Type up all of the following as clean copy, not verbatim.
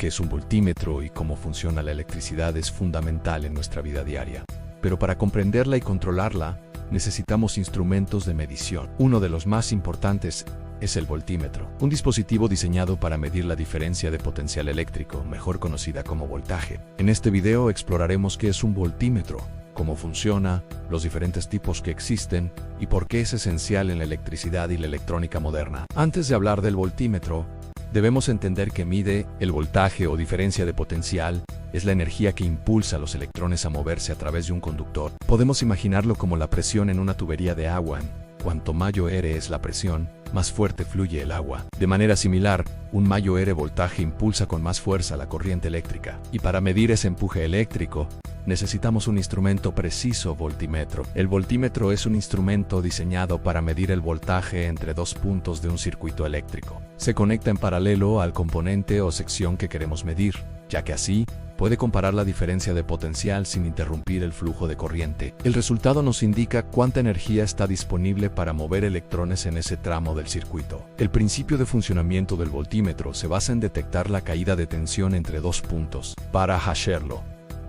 qué es un voltímetro y cómo funciona la electricidad es fundamental en nuestra vida diaria. Pero para comprenderla y controlarla, necesitamos instrumentos de medición. Uno de los más importantes es el voltímetro, un dispositivo diseñado para medir la diferencia de potencial eléctrico, mejor conocida como voltaje. En este video exploraremos qué es un voltímetro, cómo funciona, los diferentes tipos que existen y por qué es esencial en la electricidad y la electrónica moderna. Antes de hablar del voltímetro, debemos entender que mide el voltaje o diferencia de potencial. Es la energía que impulsa a los electrones a moverse a través de un conductor. Podemos imaginarlo como la presión en una tubería de agua. Cuanto mayor es la presión, más fuerte fluye el agua. De manera similar, un mayor voltaje impulsa con más fuerza la corriente eléctrica. Y para medir ese empuje eléctrico, necesitamos un instrumento preciso, voltímetro. El voltímetro es un instrumento diseñado para medir el voltaje entre dos puntos de un circuito eléctrico. Se conecta en paralelo al componente o sección que queremos medir, ya que así puede comparar la diferencia de potencial sin interrumpir el flujo de corriente. El resultado nos indica cuánta energía está disponible para mover electrones en ese tramo del circuito. El principio de funcionamiento del voltímetro se basa en detectar la caída de tensión entre dos puntos. Para hacerlo,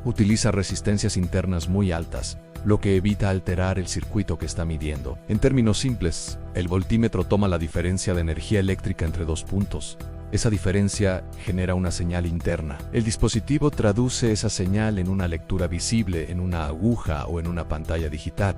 utiliza resistencias internas muy altas, lo que evita alterar el circuito que está midiendo. En términos simples, el voltímetro toma la diferencia de energía eléctrica entre dos puntos. Esa diferencia genera una señal interna. El dispositivo traduce esa señal en una lectura visible en una aguja o en una pantalla digital.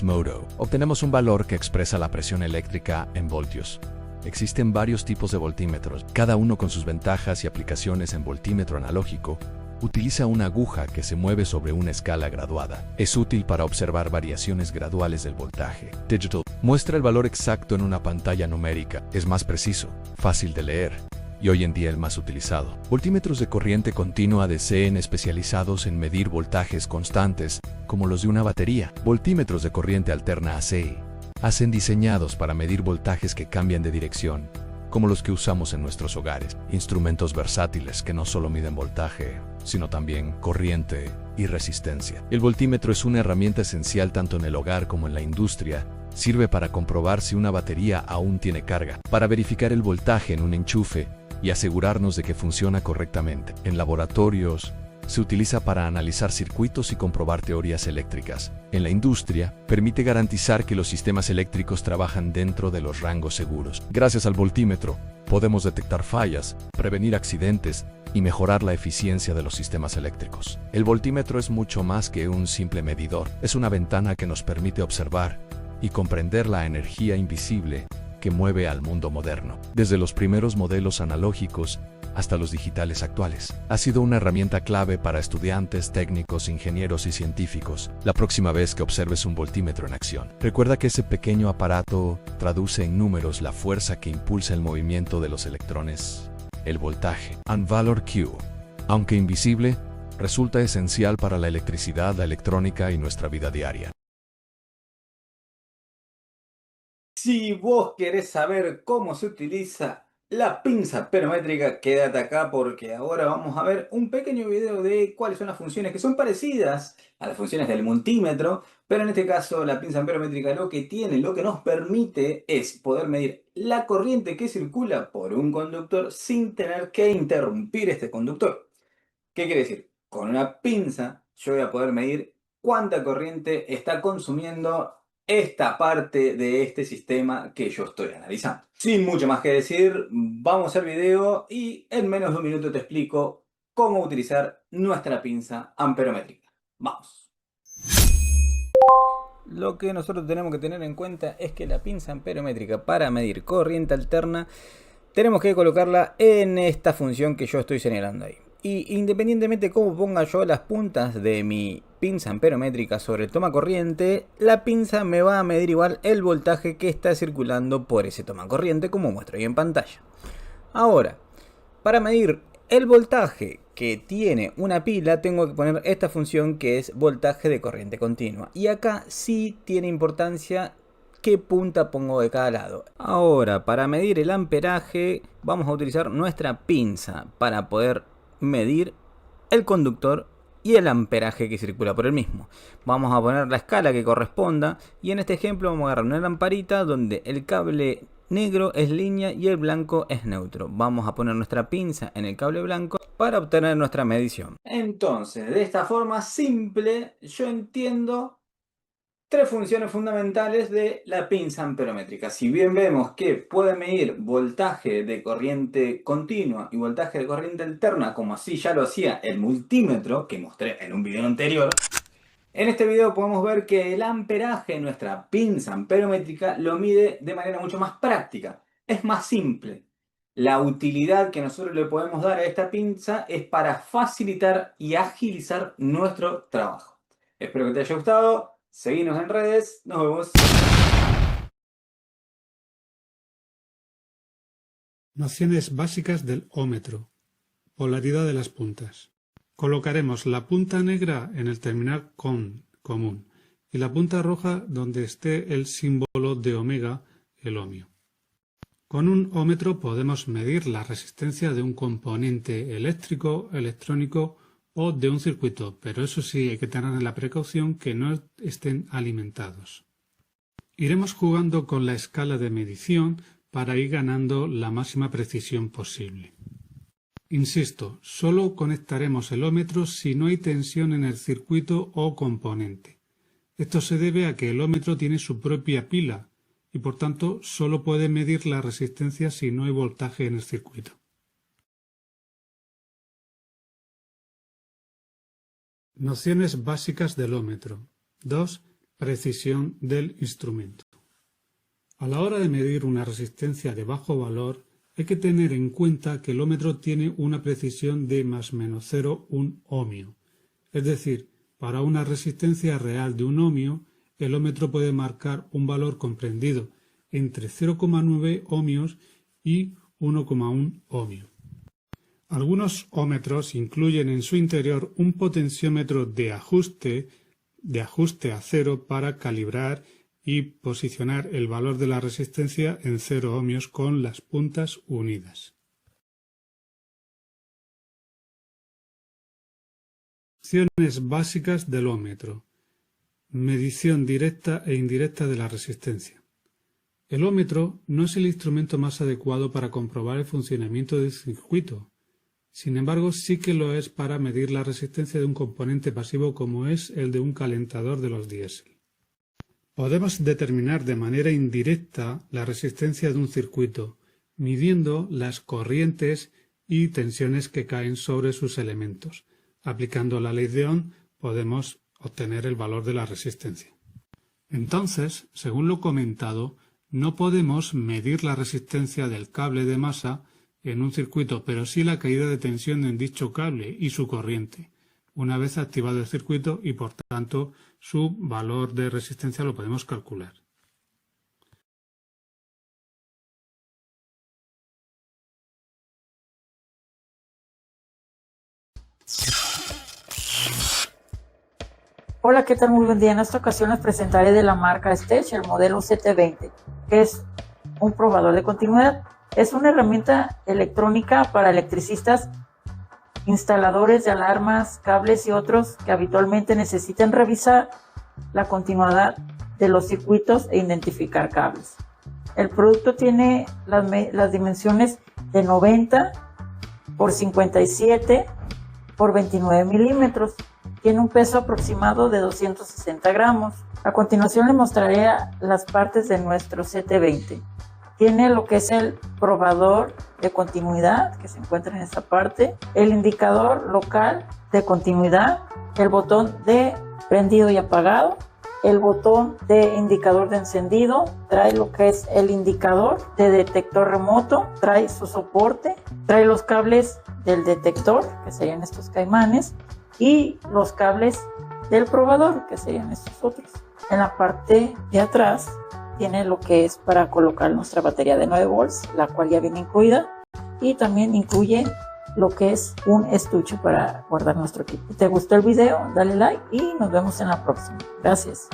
Modo. Obtenemos un valor que expresa la presión eléctrica en voltios. Existen varios tipos de voltímetros, cada uno con sus ventajas y aplicaciones. En voltímetro analógico, utiliza una aguja que se mueve sobre una escala graduada. Es útil para observar variaciones graduales del voltaje. Digital muestra el valor exacto en una pantalla numérica. Es más preciso, fácil de leer y hoy en día el más utilizado. Voltímetros de corriente continua DC especializados en medir voltajes constantes, como los de una batería. Voltímetros de corriente alterna AC hacen diseñados para medir voltajes que cambian de dirección, como los que usamos en nuestros hogares. Instrumentos versátiles que no solo miden voltaje, sino también corriente y resistencia. El voltímetro es una herramienta esencial tanto en el hogar como en la industria. Sirve para comprobar si una batería aún tiene carga, para verificar el voltaje en un enchufe y asegurarnos de que funciona correctamente. En laboratorios, se utiliza para analizar circuitos y comprobar teorías eléctricas. En la industria, permite garantizar que los sistemas eléctricos trabajan dentro de los rangos seguros. Gracias al voltímetro, podemos detectar fallas, prevenir accidentes y mejorar la eficiencia de los sistemas eléctricos. El voltímetro es mucho más que un simple medidor. Es una ventana que nos permite observar y comprender la energía invisible que mueve al mundo moderno. Desde los primeros modelos analógicos hasta los digitales actuales, ha sido una herramienta clave para estudiantes, técnicos, ingenieros y científicos. La próxima vez que observes un voltímetro en acción, recuerda que ese pequeño aparato traduce en números la fuerza que impulsa el movimiento de los electrones. El voltaje, un valor Q, aunque invisible, resulta esencial para la electricidad, la electrónica y nuestra vida diaria. Si vos querés saber cómo se utiliza la pinza amperométrica, quédate acá porque ahora vamos a ver un pequeño video de cuáles son las funciones que son parecidas a las funciones del multímetro, pero en este caso la pinza amperométrica lo que tiene, lo que nos permite es poder medir la corriente que circula por un conductor sin tener que interrumpir este conductor. ¿Qué quiere decir? Con una pinza yo voy a poder medir cuánta corriente está consumiendo esta parte de este sistema que yo estoy analizando. Sin mucho más que decir, vamos al video y en menos de un minuto te explico cómo utilizar nuestra pinza amperométrica. ¡Vamos! Lo que nosotros tenemos que tener en cuenta es que la pinza amperométrica para medir corriente alterna tenemos que colocarla en esta función que yo estoy señalando ahí. Y independientemente de cómo ponga yo las puntas de mi pinza amperométrica sobre el tomacorriente, la pinza me va a medir igual el voltaje que está circulando por ese tomacorriente, como muestro ahí en pantalla. Ahora, para medir el voltaje que tiene una pila, tengo que poner esta función que es voltaje de corriente continua. Y acá sí tiene importancia qué punta pongo de cada lado. Ahora, para medir el amperaje, vamos a utilizar nuestra pinza para poder medir el conductor y el amperaje que circula por el mismo. Vamos a poner la escala que corresponda y en este ejemplo vamos a agarrar una lamparita donde el cable negro es línea y el blanco es neutro. Vamos a poner nuestra pinza en el cable blanco para obtener nuestra medición. Entonces, de esta forma simple, yo entiendo tres funciones fundamentales de la pinza amperométrica. Si bien vemos que puede medir voltaje de corriente continua y voltaje de corriente alterna, como así ya lo hacía el multímetro que mostré en un video anterior, en este video podemos ver que el amperaje de nuestra pinza amperométrica lo mide de manera mucho más práctica. Es más simple. La utilidad que nosotros le podemos dar a esta pinza es para facilitar y agilizar nuestro trabajo. Espero que te haya gustado. Seguinos en redes. Nos vemos. Nociones básicas del ómetro. Polaridad de las puntas. Colocaremos la punta negra en el terminal común y la punta roja donde esté el símbolo de omega, el ohmio. Con un ómetro podemos medir la resistencia de un componente eléctrico, electrónico o de un circuito, pero eso sí hay que tener la precaución que no estén alimentados. Iremos jugando con la escala de medición para ir ganando la máxima precisión posible. Insisto, solo conectaremos el ómetro si no hay tensión en el circuito o componente. Esto se debe a que el ómetro tiene su propia pila y por tanto solo puede medir la resistencia si no hay voltaje en el circuito. Nociones básicas del ómetro. 2. Precisión del instrumento. A la hora de medir una resistencia de bajo valor, hay que tener en cuenta que el ómetro tiene una precisión de +-0,1 ohmio. Es decir, para una resistencia real de 1 ohmio, el ómetro puede marcar un valor comprendido entre 0,9 ohmios y 1,1 ohmio. Algunos ómetros incluyen en su interior un potenciómetro de ajuste a cero para calibrar y posicionar el valor de la resistencia en 0 ohmios con las puntas unidas. Funciones básicas del ómetro. Medición directa e indirecta de la resistencia. El ómetro no es el instrumento más adecuado para comprobar el funcionamiento del circuito. Sin embargo, sí que lo es para medir la resistencia de un componente pasivo como es el de un calentador de los diésel. Podemos determinar de manera indirecta la resistencia de un circuito, midiendo las corrientes y tensiones que caen sobre sus elementos. Aplicando la ley de Ohm, podemos obtener el valor de la resistencia. Entonces, según lo comentado, no podemos medir la resistencia del cable de masa en un circuito, pero sí la caída de tensión en dicho cable y su corriente, una vez activado el circuito y por tanto su valor de resistencia lo podemos calcular. Hola, ¿qué tal? Muy buen día. En esta ocasión les presentaré de la marca Stech el modelo CT20, que es un probador de continuidad. Es una herramienta electrónica para electricistas, instaladores de alarmas, cables y otros que habitualmente necesiten revisar la continuidad de los circuitos e identificar cables. El producto tiene las dimensiones de 90 por 57 por 29 milímetros. Tiene un peso aproximado de 260 gramos. A continuación le mostraré las partes de nuestro CT20. Tiene lo que es el probador de continuidad, que se encuentra en esta parte, el indicador local de continuidad, el botón de prendido y apagado, el botón de indicador de encendido, trae lo que es el indicador de detector remoto, trae su soporte, trae los cables del detector, que serían estos caimanes, y los cables del probador, que serían estos otros. En la parte de atrás tiene lo que es para colocar nuestra batería de 9 volts, la cual ya viene incluida, y también incluye lo que es un estuche para guardar nuestro equipo. Si te gustó el video, dale like y nos vemos en la próxima. Gracias.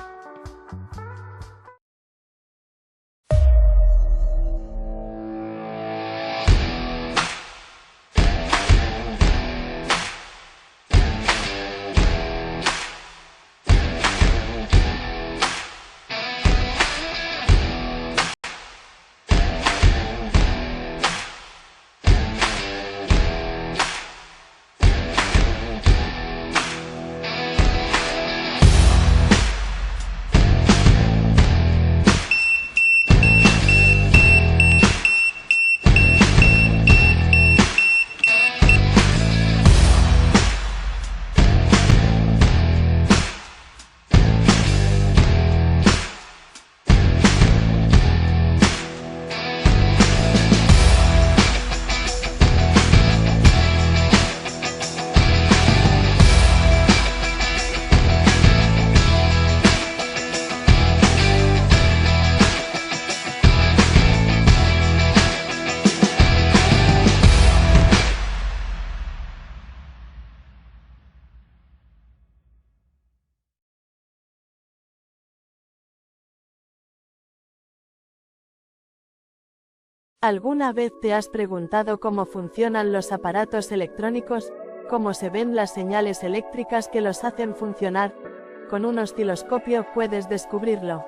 ¿Alguna vez te has preguntado cómo funcionan los aparatos electrónicos? ¿Cómo se ven las señales eléctricas que los hacen funcionar? Con un osciloscopio puedes descubrirlo.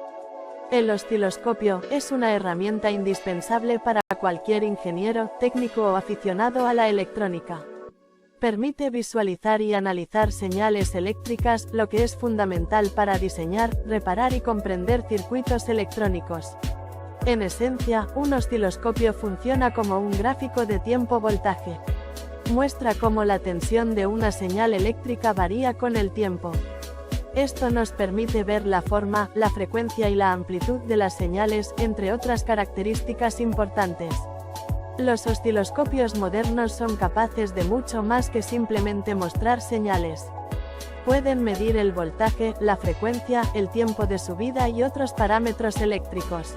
El osciloscopio es una herramienta indispensable para cualquier ingeniero, técnico o aficionado a la electrónica. Permite visualizar y analizar señales eléctricas, lo que es fundamental para diseñar, reparar y comprender circuitos electrónicos. En esencia, un osciloscopio funciona como un gráfico de tiempo-voltaje. Muestra cómo la tensión de una señal eléctrica varía con el tiempo. Esto nos permite ver la forma, la frecuencia y la amplitud de las señales, entre otras características importantes. Los osciloscopios modernos son capaces de mucho más que simplemente mostrar señales. Pueden medir el voltaje, la frecuencia, el tiempo de subida y otros parámetros eléctricos.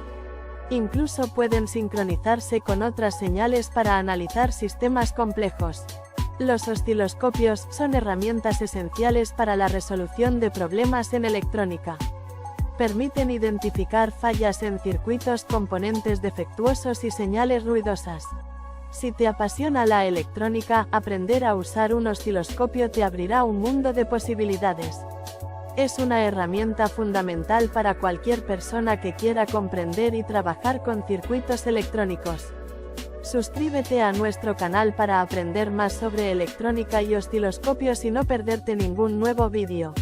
Incluso pueden sincronizarse con otras señales para analizar sistemas complejos. Los osciloscopios son herramientas esenciales para la resolución de problemas en electrónica. Permiten identificar fallas en circuitos, componentes defectuosos y señales ruidosas. Si te apasiona la electrónica, aprender a usar un osciloscopio te abrirá un mundo de posibilidades. Es una herramienta fundamental para cualquier persona que quiera comprender y trabajar con circuitos electrónicos. Suscríbete a nuestro canal para aprender más sobre electrónica y osciloscopios y no perderte ningún nuevo vídeo.